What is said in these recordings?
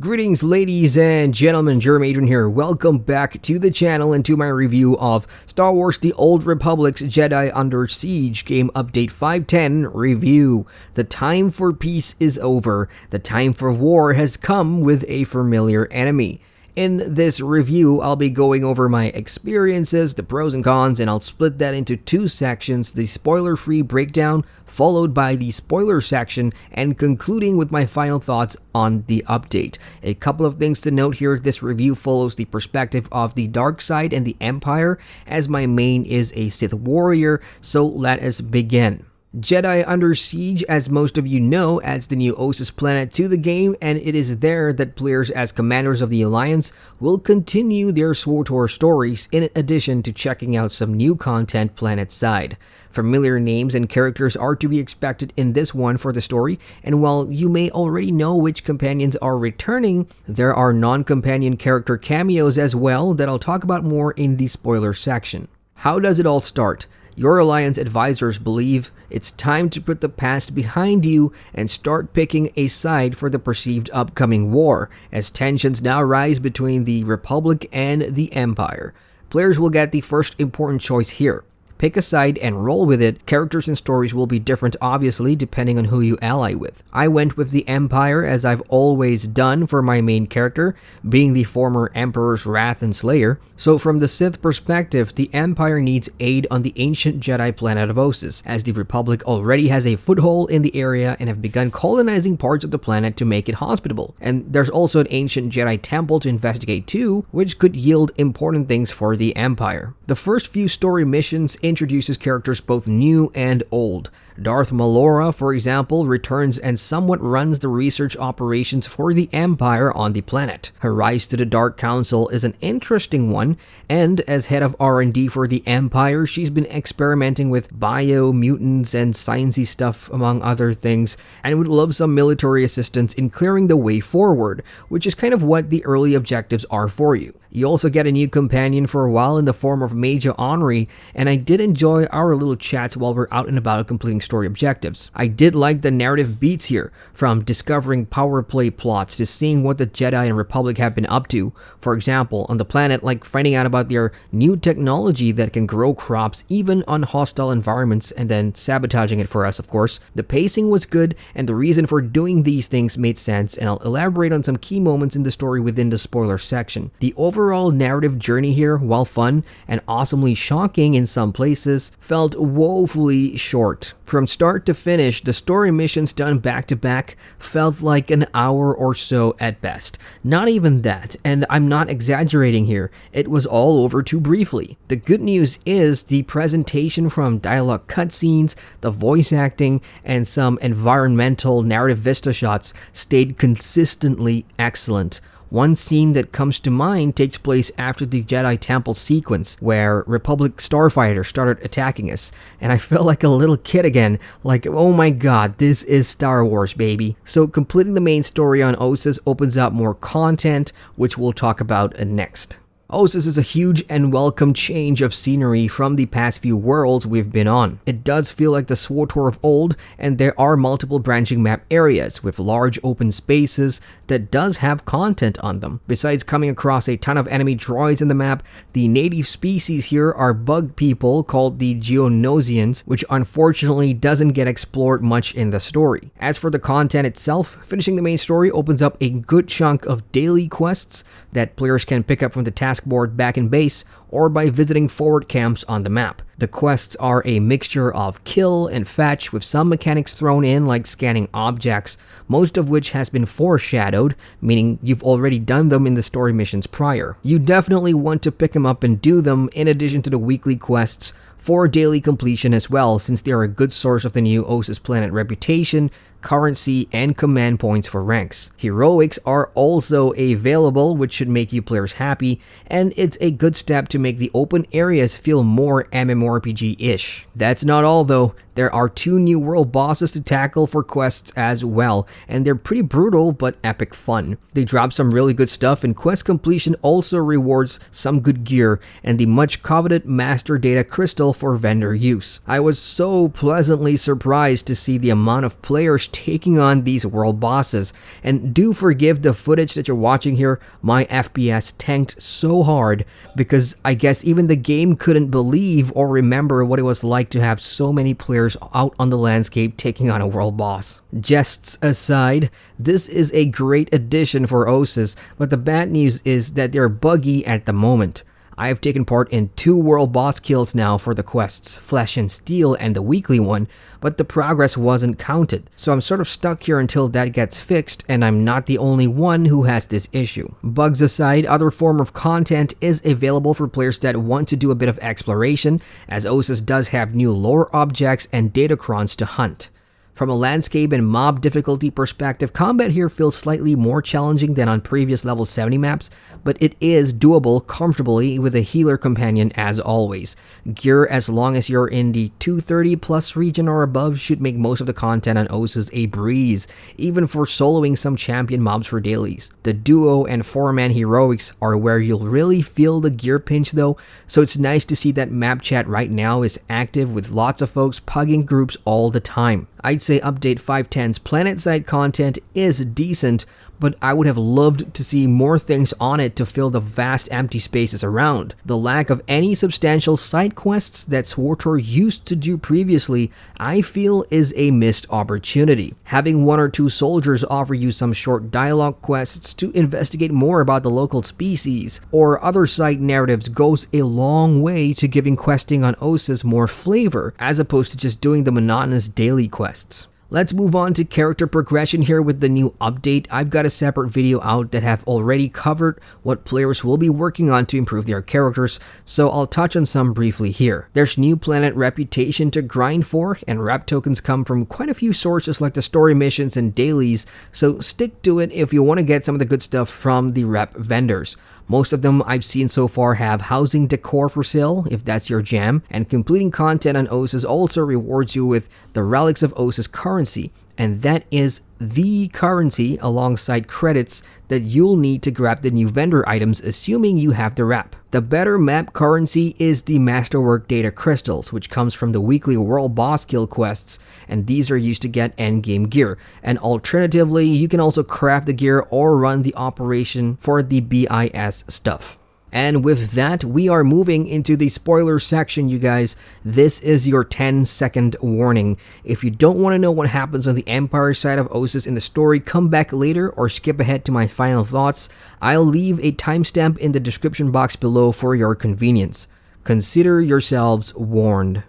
Greetings ladies and gentlemen, Adrian here. Welcome back to the channel and to my review of Star Wars The Old Republic's Jedi Under Siege Game Update 5.10 review. The time for peace is over. The time for war has come with a familiar enemy. In this review, I'll be going over my experiences, the pros and cons, and I'll split that into two sections, the spoiler-free breakdown, followed by the spoiler section, and concluding with my final thoughts on the update. A couple of things to note here: this review follows the perspective of the dark side and the Empire, as my main is a Sith Warrior, so let us begin. Jedi Under Siege, as most of you know, adds the new Ossus planet to the game, and it is there that players as commanders of the Alliance will continue their SWTOR stories, in addition to checking out some new content planet-side. Familiar names and characters are to be expected in this one for the story, and while you may already know which companions are returning, there are non-companion character cameos as well that I'll talk about more in the spoiler section. How does it all start? Your Alliance advisors believe it's time to put the past behind you and start picking a side for the perceived upcoming war, as tensions now rise between the Republic and the Empire. Players will get the first important choice here. Pick a side and roll with it. Characters and stories will be different, obviously, depending on who you ally with. I went with the Empire, as I've always done for my main character, being the former Emperor's Wrath and Slayer. So from the Sith perspective, the Empire needs aid on the ancient Jedi planet of Ossus, as the Republic already has a foothold in the area and have begun colonizing parts of the planet to make it hospitable. And there's also an ancient Jedi temple to investigate too, which could yield important things for the Empire. The first few story missions introduces characters both new and old. Darth Malora, for example, returns and somewhat runs the research operations for the Empire on the planet. Her rise to the Dark Council is an interesting one, and as head of R&D for the Empire, she's been experimenting with bio-mutants and sciencey stuff, among other things, and would love some military assistance in clearing the way forward, which is kind of what the early objectives are for you. You also get a new companion for a while in the form of Major Henri, and I did enjoy our little chats while we're out and about completing story objectives. I did like the narrative beats here, from discovering power play plots to seeing what the Jedi and Republic have been up to. For example, on the planet, like finding out about their new technology that can grow crops even on hostile environments and then sabotaging it for us, of course. The pacing was good, and the reason for doing these things made sense, and I'll elaborate on some key moments in the story within the spoiler section. The overall narrative journey here, while fun and awesomely shocking in some places, felt woefully short. From start to finish, the story missions done back to back felt like an hour or so at best. Not even that, and I'm not exaggerating here, it was all over too briefly. The good news is the presentation, from dialogue cutscenes, the voice acting, and some environmental narrative vista shots, stayed consistently excellent. One scene that comes to mind takes place after the Jedi Temple sequence, where Republic starfighters started attacking us, and I felt like a little kid again, like, oh my god, this is Star Wars, baby. So completing the main story on Ossus opens up more content, which we'll talk about next. Ossus is a huge and welcome change of scenery from the past few worlds we've been on. It does feel like the SWTOR of old, and there are multiple branching map areas with large open spaces that does have content on them. Besides coming across a ton of enemy droids in the map, the native species here are bug people called the Geonosians, which unfortunately doesn't get explored much in the story. As for the content itself, finishing the main story opens up a good chunk of daily quests that players can pick up from the task board back in base or by visiting forward camps on the map. The quests are a mixture of kill and fetch, with some mechanics thrown in like scanning objects, most of which has been foreshadowed, meaning you've already done them in the story missions prior. You definitely want to pick them up and do them, in addition to the weekly quests for daily completion as well, since they are a good source of the new Ossus planet reputation, currency, and command points for ranks. Heroics are also available, which should make you players happy, and it's a good step to make the open areas feel more MMORPG-ish. That's not all though. There are 2 new world bosses to tackle for quests as well, and they're pretty brutal but epic fun. They drop some really good stuff, and quest completion also rewards some good gear and the much coveted Master Data Crystal for vendor use. I was so pleasantly surprised to see the amount of players course, taking on these world bosses. And do forgive the footage that you're watching here. My FPS tanked so hard because I guess even the game couldn't believe or remember what it was like to have so many players out on the landscape taking on a world boss. Jests aside, this is a great addition for Osis, but the bad news is that they're buggy at the moment. I have taken part in 2 world boss kills now for the quests, Flesh and Steel and the weekly one, but the progress wasn't counted. So I'm sort of stuck here until that gets fixed, and I'm not the only one who has this issue. Bugs aside, other form of content is available for players that want to do a bit of exploration, as Osis does have new lore objects and datacrons to hunt. From a landscape and mob difficulty perspective, combat here feels slightly more challenging than on previous level 70 maps, but it is doable comfortably with a healer companion as always. Gear, as long as you're in the 230 plus region or above, should make most of the content on Osis a breeze, even for soloing some champion mobs for dailies. The duo and 4-man heroics are where you'll really feel the gear pinch though, so it's nice to see that map chat right now is active with lots of folks pugging groups all the time. I'd say update 5.10's planet-side content is decent, but I would have loved to see more things on it to fill the vast empty spaces around. The lack of any substantial side quests that SWTOR used to do previously, I feel is a missed opportunity. Having 1 or 2 soldiers offer you some short dialogue quests to investigate more about the local species, or other side narratives goes a long way to giving questing on Osis more flavor, as opposed to just doing the monotonous daily quests. Let's move on to character progression here with the new update. I've got a separate video out that have already covered what players will be working on to improve their characters, so I'll touch on some briefly here. There's new planet reputation to grind for, and rep tokens come from quite a few sources like the story missions and dailies, so stick to it if you want to get some of the good stuff from the rep vendors. Most of them I've seen so far have housing decor for sale, if that's your jam, and completing content on Osis also rewards you with the Relics of Osis currency, and that is the currency alongside credits that you'll need to grab the new vendor items assuming you have the rep. The better map currency is the Masterwork Data Crystals, which comes from the weekly World Boss Kill quests, and these are used to get endgame gear. And alternatively, you can also craft the gear or run the operation for the BIS stuff. And with that, we are moving into the spoiler section, you guys. This is your 10-second warning. If you don't want to know what happens on the Empire side of Osis in the story, come back later or skip ahead to my final thoughts. I'll leave a timestamp in the description box below for your convenience. Consider yourselves warned.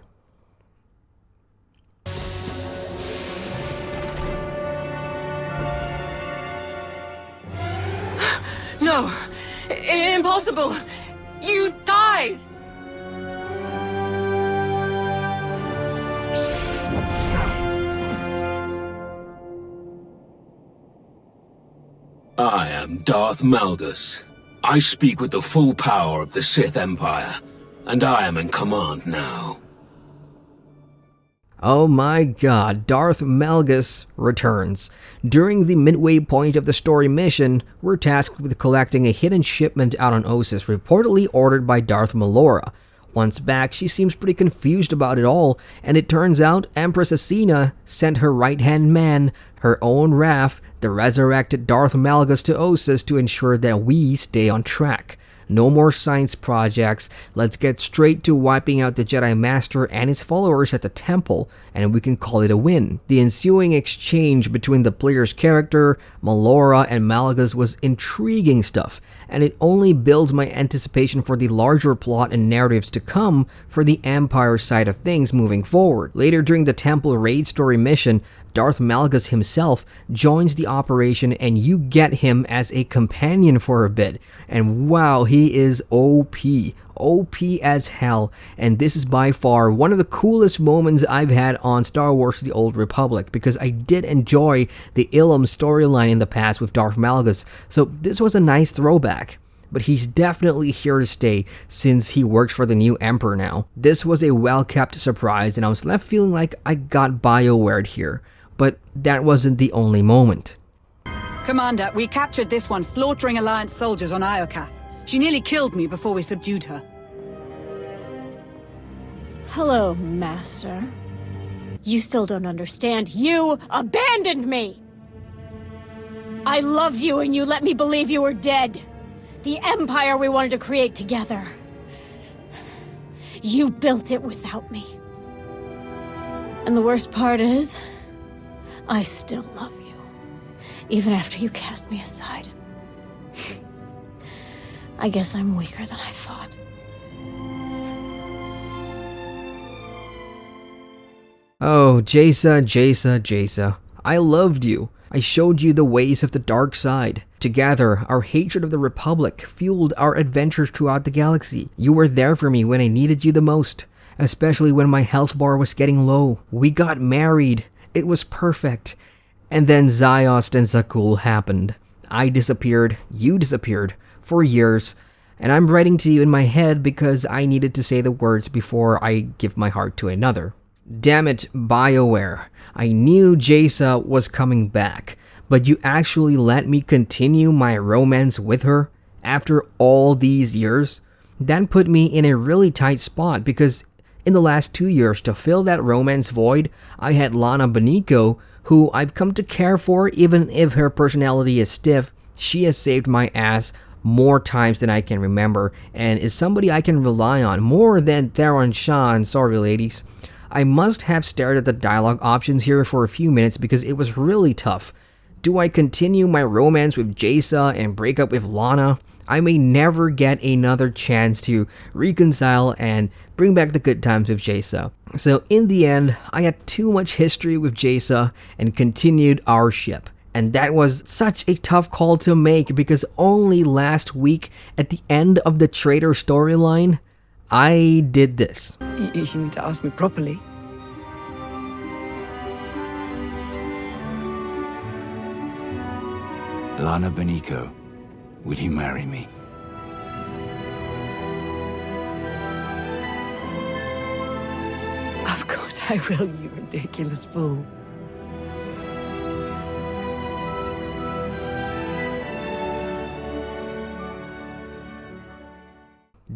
No! Impossible! You died! I am Darth Malgus. I speak with the full power of the Sith Empire, and I am in command now. Oh my god, Darth Malgus returns. During the midway point of the story mission, we're tasked with collecting a hidden shipment out on Osis, reportedly ordered by Darth Malora. Once back, she seems pretty confused about it all, and it turns out Empress Asina sent her right-hand man, her own Wrath, the resurrected Darth Malgus, to Osis to ensure that we stay on track. No more science projects, let's get straight to wiping out the Jedi Master and his followers at the temple, and we can call it a win. The ensuing exchange between the player's character, Malora, and Malgus was intriguing stuff, and it only builds my anticipation for the larger plot and narratives to come for the Empire side of things moving forward. Later during the temple raid story mission, Darth Malgus himself joins the operation and you get him as a companion for a bit. And wow, he is OP. OP as hell. And this is by far one of the coolest moments I've had on Star Wars The Old Republic, because I did enjoy the Ilum storyline in the past with Darth Malgus, so this was a nice throwback. But he's definitely here to stay since he works for the new Emperor now. This was a well-kept surprise, and I was left feeling like I got BioWared here. But that wasn't the only moment. Commander, we captured this one slaughtering Alliance soldiers on Iokath. She nearly killed me before we subdued her. Hello, Master. You still don't understand. You abandoned me! I loved you and you let me believe you were dead. The empire we wanted to create together. You built it without me. And the worst part is, I still love you. Even after you cast me aside. I guess I'm weaker than I thought. Oh, Jaisa. I loved you. I showed you the ways of the dark side. Together, our hatred of the Republic fueled our adventures throughout the galaxy. You were there for me when I needed you the most, especially when my health bar was getting low. We got married. It was perfect. And then Ziost and Zakul happened. I disappeared, you disappeared, for years, and I'm writing to you in my head because I needed to say the words before I give my heart to another. Damn it, BioWare. I knew Jaisa was coming back, but you actually let me continue my romance with her after all these years? That put me in a really tight spot because in the last 2 years, to fill that romance void, I had Lana Beniko, who I've come to care for even if her personality is stiff. She has saved my ass more times than I can remember and is somebody I can rely on more than Theron Shan. Sorry ladies. I must have stared at the dialogue options here for a few minutes because it was really tough. Do I continue my romance with Jaisa and break up with Lana? I may never get another chance to reconcile and bring back the good times with Jaisa. So in the end, I had too much history with Jaisa and continued our ship. And that was such a tough call to make because only last week at the end of the traitor storyline, I did this. You need to ask me properly. Lana Beniko, will you marry me? Of course I will, you ridiculous fool.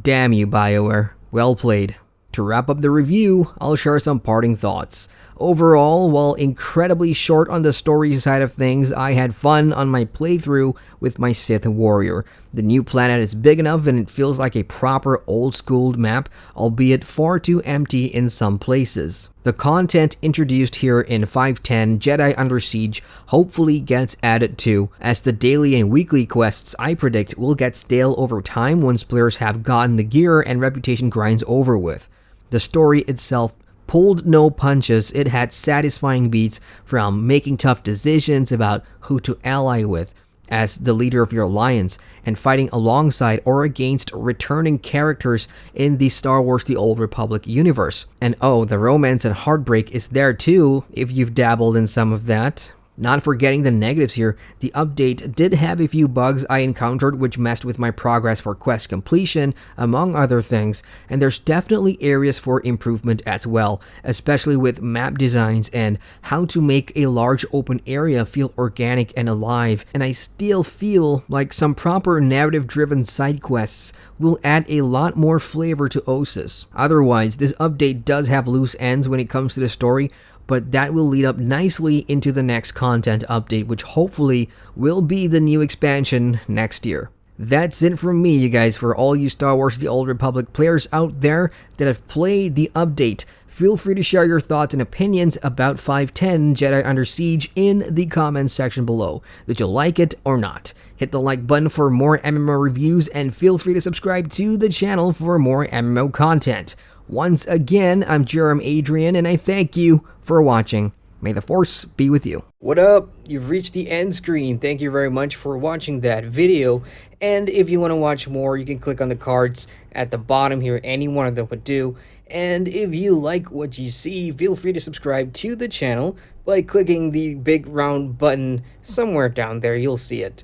Damn you, BioWare. Well played. To wrap up the review, I'll share some parting thoughts. Overall, while incredibly short on the story side of things, I had fun on my playthrough with my Sith Warrior. The new planet is big enough and it feels like a proper old-school map, albeit far too empty in some places. The content introduced here in 5.10 Jedi Under Siege hopefully gets added to, as the daily and weekly quests I predict will get stale over time once players have gotten the gear and reputation grinds over with. The story itself pulled no punches. It had satisfying beats, from making tough decisions about who to ally with as the leader of your alliance and fighting alongside or against returning characters in the Star Wars The Old Republic universe. And oh, the romance and heartbreak is there too, if you've dabbled in some of that. Not forgetting the negatives here, the update did have a few bugs I encountered which messed with my progress for quest completion, among other things, and there's definitely areas for improvement as well, especially with map designs and how to make a large open area feel organic and alive, and I still feel like some proper narrative-driven side quests will add a lot more flavor to OSIS. Otherwise, this update does have loose ends when it comes to the story, but that will lead up nicely into the next content update, which hopefully will be the new expansion next year. That's it from me, you guys. For all you Star Wars The Old Republic players out there that have played the update, feel free to share your thoughts and opinions about 5.10 Jedi Under Siege in the comments section below. Did you like it or not? Hit the like button for more MMO reviews and feel free to subscribe to the channel for more MMO content. Once again, I'm Adrian, and I thank you for watching. May the Force be with you. What up? You've reached the end screen. Thank you very much for watching that video. And if you want to watch more, you can click on the cards at the bottom here. Any one of them would do. And if you like what you see, feel free to subscribe to the channel by clicking the big round button somewhere down there. You'll see it.